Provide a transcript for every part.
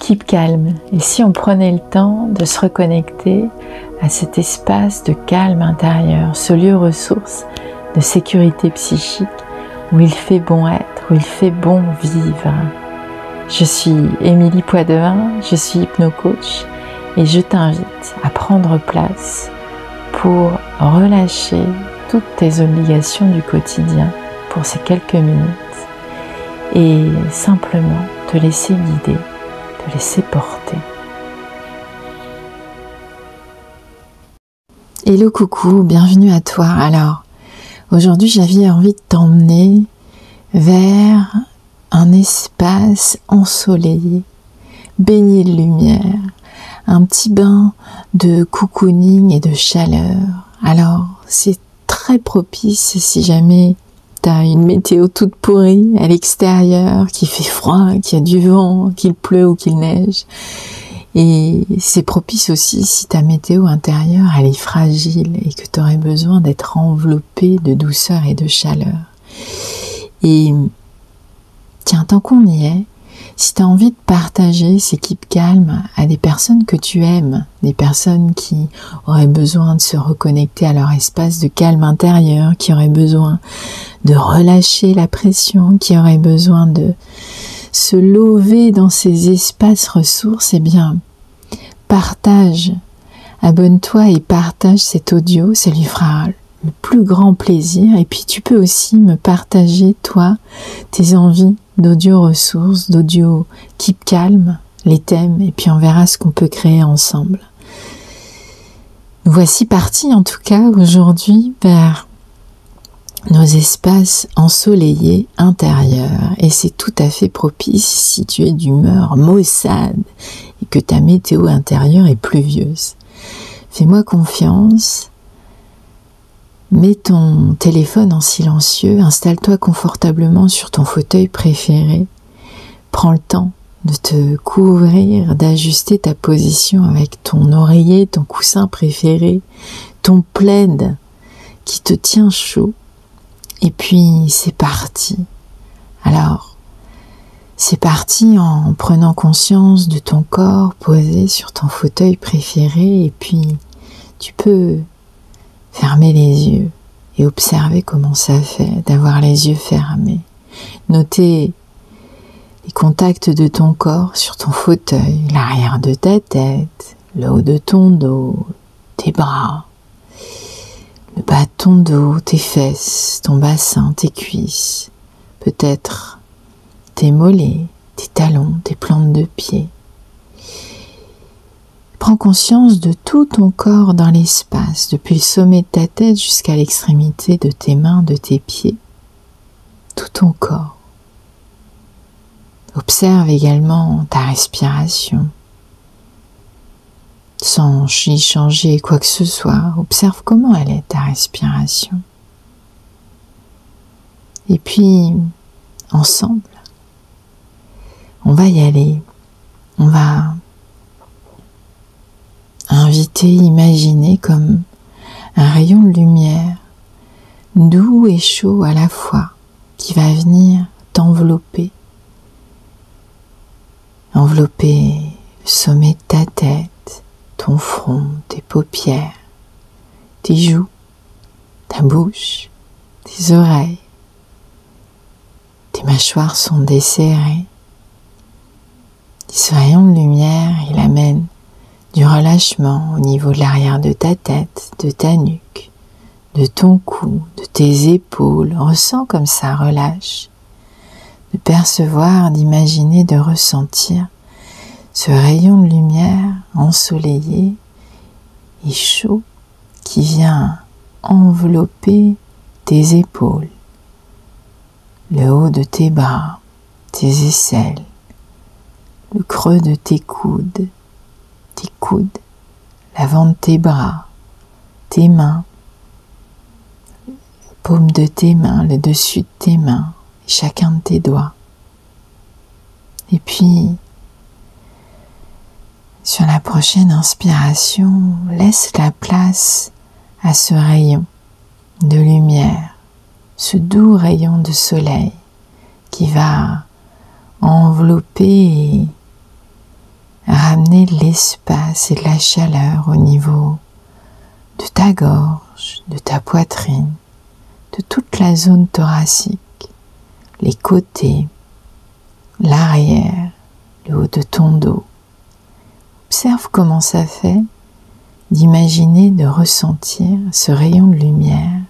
Keep Calm. Et si on prenait le temps de se reconnecter à cet espace de calme intérieur, ce lieu ressource de sécurité psychique où il fait bon être, où il fait bon vivre. Je suis Émilie Poidevin, je suis hypnocoach et je t'invite à prendre place pour relâcher toutes tes obligations du quotidien pour ces quelques minutes et simplement te laisser guider, te laisser porter. Hello, coucou, bienvenue à toi. Alors, aujourd'hui j'avais envie de t'emmener vers un espace ensoleillé, baigné de lumière, un petit bain de cocooning et de chaleur. Alors, c'est très propice si jamais tu as une météo toute pourrie à l'extérieur, qui fait froid, qu'il y a du vent, qu'il pleut ou qu'il neige. Et c'est propice aussi si ta météo intérieure elle est fragile et que tu aurais besoin d'être enveloppé de douceur et de chaleur. Et tiens, tant qu'on y est, si tu as envie de partager ces Keep Calm à des personnes que tu aimes, des personnes qui auraient besoin de se reconnecter à leur espace de calme intérieur, qui auraient besoin de relâcher la pression, qui auraient besoin de se lever dans ces espaces ressources, eh bien, partage, abonne-toi et partage cet audio, ça lui fera le plus grand plaisir. Et puis tu peux aussi me partager, toi, tes envies d'audio ressources, d'audio Keep Calm, les thèmes, et puis on verra ce qu'on peut créer ensemble. Nous voici partis en tout cas aujourd'hui vers nos espaces ensoleillés intérieurs, et c'est tout à fait propice si tu es d'humeur maussade et que ta météo intérieure est pluvieuse. Fais-moi confiance, mets ton téléphone en silencieux, installe-toi confortablement sur ton fauteuil préféré, prends le temps de te couvrir, d'ajuster ta position avec ton oreiller, ton coussin préféré, ton plaid qui te tient chaud. Et puis c'est parti. Alors, c'est parti en prenant conscience de ton corps posé sur ton fauteuil préféré, et puis tu peux fermer les yeux et observer comment ça fait d'avoir les yeux fermés. Noter les contacts de ton corps sur ton fauteuil, l'arrière de ta tête, le haut de ton dos, tes bras, le bas de ton dos, tes fesses, ton bassin, tes cuisses, peut-être tes mollets, tes talons, tes plantes de pied. Prends conscience de tout ton corps dans l'espace, depuis le sommet de ta tête jusqu'à l'extrémité de tes mains, de tes pieds. Tout ton corps. Observe également ta respiration. Sans y changer quoi que ce soit, observe comment elle est ta respiration. Et puis, ensemble, on va y aller. On va inviter, imaginer comme un rayon de lumière, doux et chaud à la fois, qui va venir t'envelopper. Envelopper le sommet de ta tête, ton front, tes paupières, tes joues, ta bouche, tes oreilles. Tes mâchoires sont desserrées. Ce rayon de lumière, il amène du relâchement au niveau de l'arrière de ta tête, de ta nuque, de ton cou, de tes épaules. Ressens comme ça relâche. De percevoir, d'imaginer, de ressentir ce rayon de lumière ensoleillé et chaud qui vient envelopper tes épaules, le haut de tes bras, tes aisselles, le creux de tes coudes, l'avant de tes bras, tes mains, la paume de tes mains, le dessus de tes mains, chacun de tes doigts. Et puis, sur la prochaine inspiration, laisse la place à ce rayon de lumière, ce doux rayon de soleil qui va envelopper amener de l'espace et de la chaleur au niveau de ta gorge, de ta poitrine, de toute la zone thoracique, les côtés, l'arrière, le haut de ton dos. Observe comment ça fait d'imaginer, de ressentir ce rayon de lumière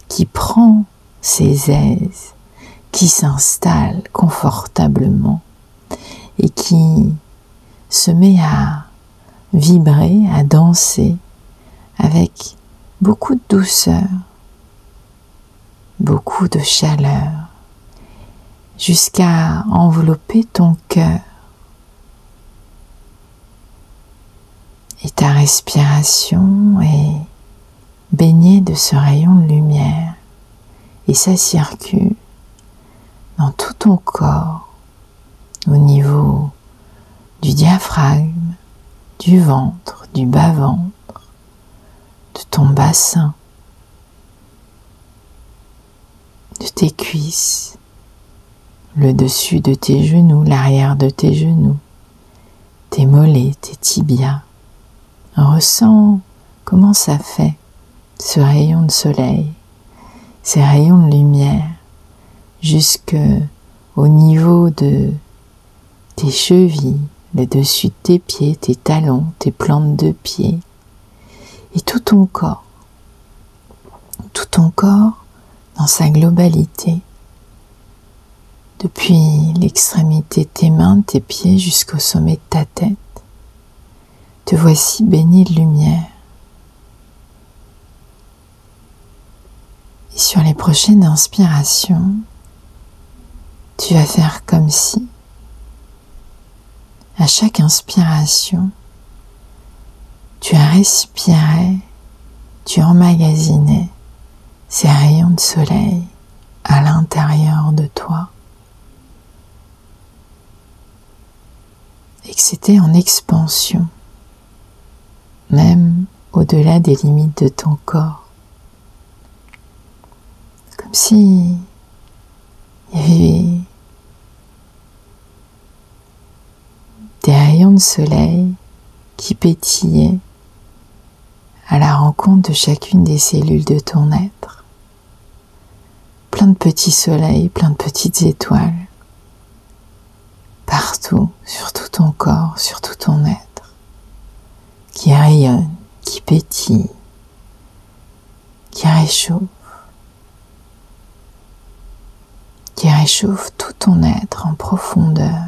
qui prend ses aises, qui s'installe confortablement et qui se met à vibrer, à danser avec beaucoup de douceur, beaucoup de chaleur, jusqu'à envelopper ton cœur. Et ta respiration est baignée de ce rayon de lumière et ça circule dans tout ton corps, au niveau du diaphragme, du ventre, du bas-ventre, de ton bassin, de tes cuisses, le dessus de tes genoux, l'arrière de tes genoux, tes mollets, tes tibias. Ressens comment ça fait, ce rayon de soleil, ces rayons de lumière, jusque au niveau de tes chevilles, le dessus de tes pieds, tes talons, tes plantes de pied, et tout ton corps dans sa globalité, depuis l'extrémité de tes mains, de tes pieds jusqu'au sommet de ta tête. Te voici baigné de lumière. Et sur les prochaines inspirations, tu vas faire comme si, à chaque inspiration, tu respirais, tu emmagasinais ces rayons de soleil à l'intérieur de toi. Et que c'était en expansion, même au-delà des limites de ton corps. Comme si il y avait des rayons de soleil qui pétillaient à la rencontre de chacune des cellules de ton être. Plein de petits soleils, plein de petites étoiles, partout, sur tout ton corps, sur tout ton être, qui rayonne, qui pétille, qui réchauffe tout ton être en profondeur,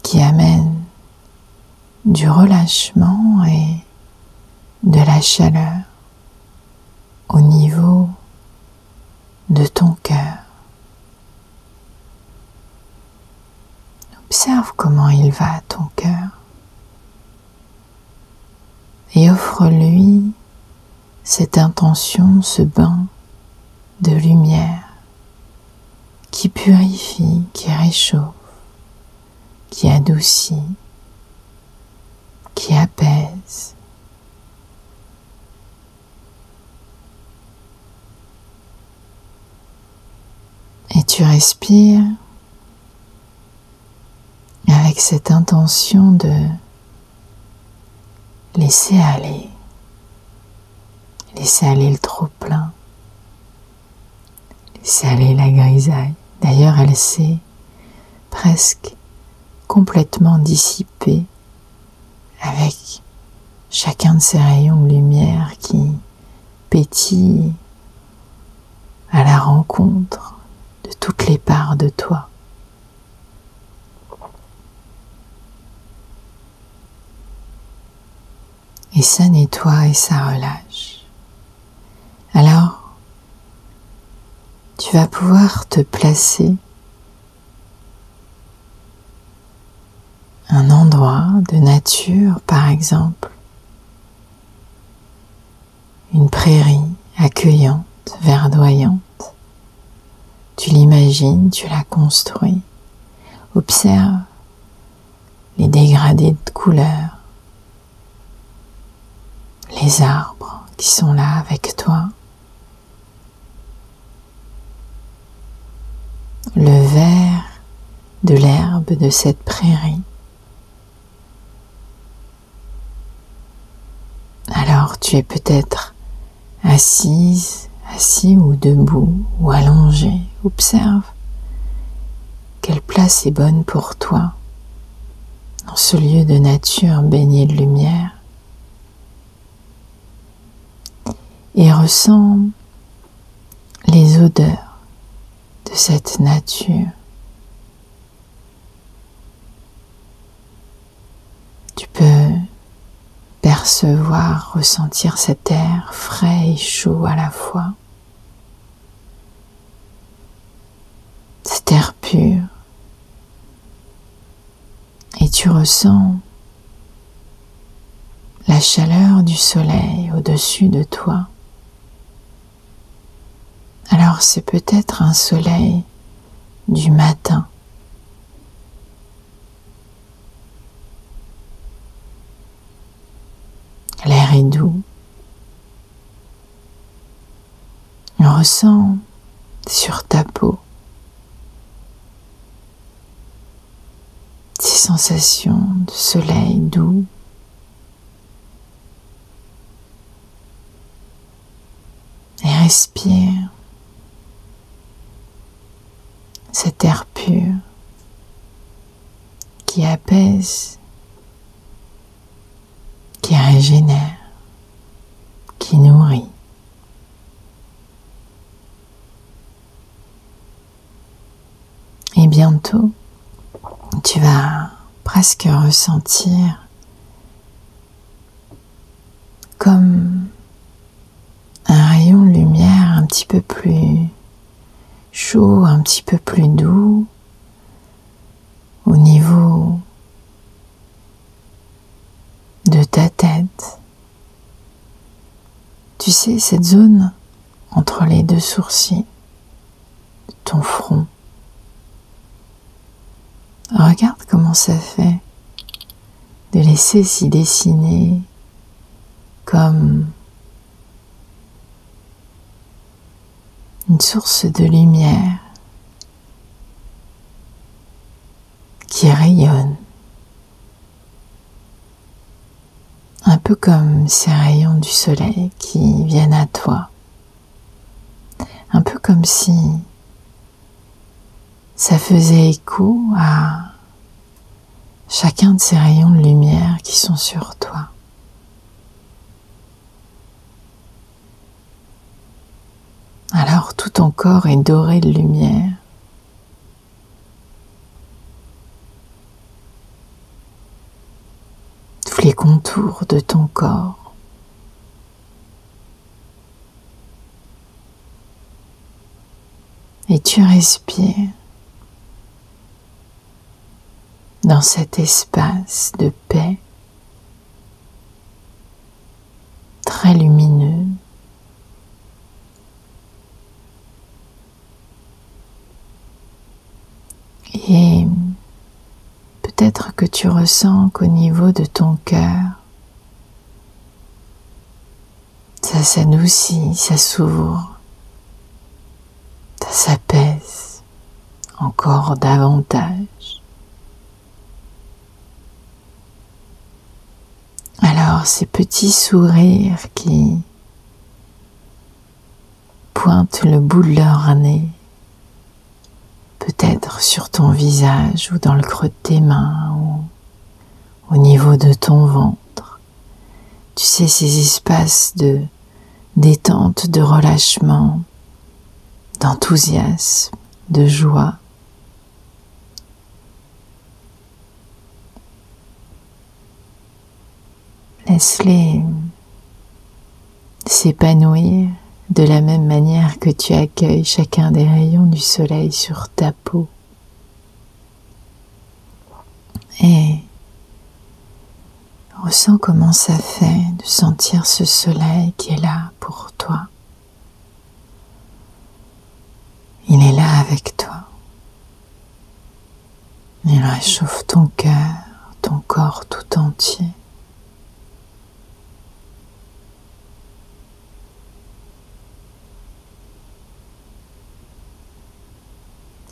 qui amène du relâchement et de la chaleur au niveau de ton cœur. Observe comment il va, ton cœur, et offre-lui cette intention, ce bain de lumière qui purifie, qui réchauffe, qui adoucit, qui apaise. Et tu respires avec cette intention de laisser aller le trop-plein, laisser aller la grisaille. D'ailleurs, elle s'est presque complètement dissipée avec chacun de ces rayons de lumière qui pétillent à la rencontre de toutes les parts de toi. Et ça nettoie et ça relâche. Alors, tu vas pouvoir te placer un endroit de nature, par exemple, une prairie accueillante, verdoyante. Tu l'imagines, tu la construis. Observe les dégradés de couleurs, les arbres qui sont là avec toi, le vert de l'herbe de cette prairie. tu es peut-être assise, assis ou debout ou allongé. Observe quelle place est bonne pour toi dans ce lieu de nature baigné de lumière. Et ressens les odeurs de cette nature. Tu peux percevoir, ressentir cet air frais et chaud à la fois. Cet air pur. Et tu ressens la chaleur du soleil au-dessus de toi. Alors c'est peut-être un soleil du matin. L'air est doux. On ressent sur ta peau ces sensations de soleil doux. Et respire cet air pur qui apaise, qui régénère, qui nourrit. Et bientôt, tu vas presque ressentir comme un rayon de lumière un petit peu plus chaud, un petit peu plus doux au niveau de ta tête. Tu sais, cette zone entre les deux sourcils de ton front. Regarde comment ça fait de laisser s'y dessiner comme une source de lumière qui rayonne, un peu comme ces rayons du soleil qui viennent à toi, un peu comme si ça faisait écho à chacun de ces rayons de lumière qui sont sur toi. Alors tout ton corps est doré de lumière. Tous les contours de ton corps. Et tu respires dans cet espace de paix très lumineux. Et peut-être que tu ressens qu'au niveau de ton cœur, ça s'adoucit, ça s'ouvre, ça s'apaise encore davantage. Alors ces petits sourires qui pointent le bout de leur nez, peut-être sur ton visage ou dans le creux de tes mains ou au niveau de ton ventre. Tu sais, ces espaces de détente, de relâchement, d'enthousiasme, de joie. Laisse-les s'épanouir de la même manière que tu accueilles chacun des rayons du soleil sur ta peau. Et ressens comment ça fait de sentir ce soleil qui est là pour toi. Il est là avec toi. Il réchauffe ton cœur, ton corps tout entier.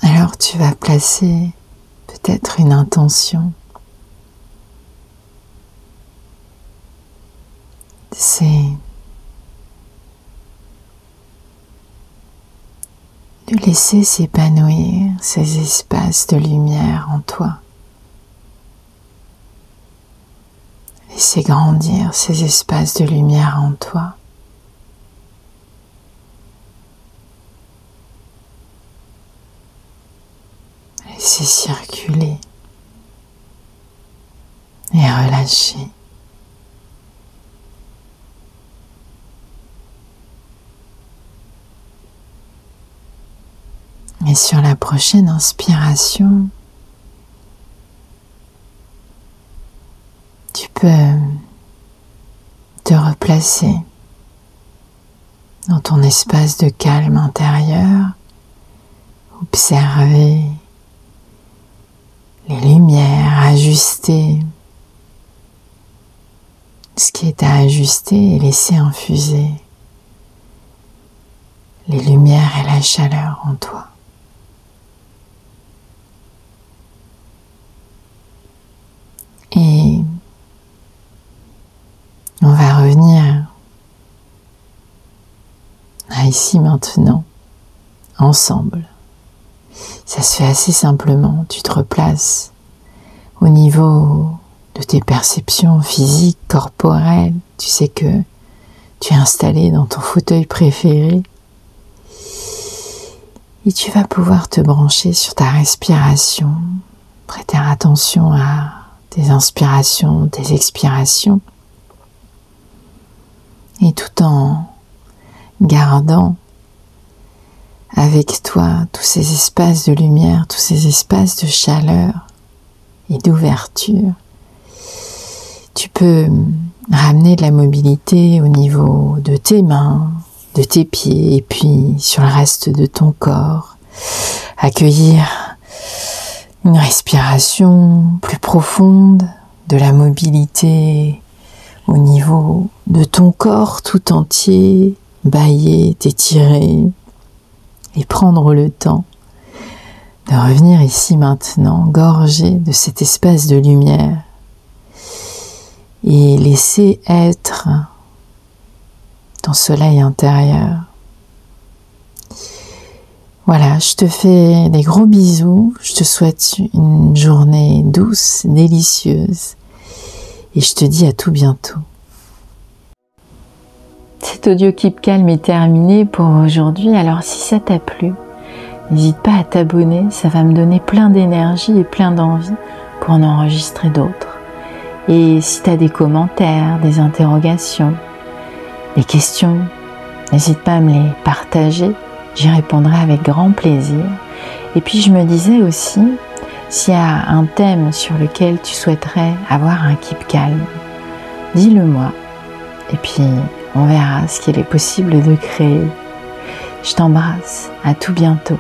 Alors tu vas placer peut-être une intention c'est de laisser s'épanouir ces espaces de lumière en toi. Laisser grandir ces espaces de lumière en toi. Laisser circuler et relâcher. Et sur la prochaine inspiration, tu peux te replacer dans ton espace de calme intérieur, observer les lumières, ajuster ce qui est à ajuster et laisser infuser les lumières et la chaleur en toi. Et on va revenir à ici maintenant, ensemble. Ça se fait assez simplement, tu te replaces au niveau de tes perceptions physiques, corporelles. Tu sais que tu es installé dans ton fauteuil préféré et tu vas pouvoir te brancher sur ta respiration, prêter attention à tes inspirations, tes expirations, et tout en gardant avec toi tous ces espaces de lumière, tous ces espaces de chaleur et d'ouverture, tu peux ramener de la mobilité au niveau de tes mains, de tes pieds, et puis sur le reste de ton corps, accueillir une respiration plus profonde, de la mobilité au niveau de ton corps tout entier, bâiller, t'étirer et prendre le temps de revenir ici maintenant, gorgé de cet espace de lumière et laisser être ton soleil intérieur. Voilà, je te fais des gros bisous, je te souhaite une journée douce, délicieuse, et je te dis à tout bientôt. Cet audio Keep Calm est terminé pour aujourd'hui, alors si ça t'a plu, n'hésite pas à t'abonner, ça va me donner plein d'énergie et plein d'envie pour en enregistrer d'autres. Et si tu as des commentaires, des interrogations, des questions, n'hésite pas à me les partager. J'y répondrai avec grand plaisir. Et puis je me disais aussi, s'il y a un thème sur lequel tu souhaiterais avoir un Keep Calm, dis-le moi. Et puis on verra ce qu'il est possible de créer. Je t'embrasse, à tout bientôt.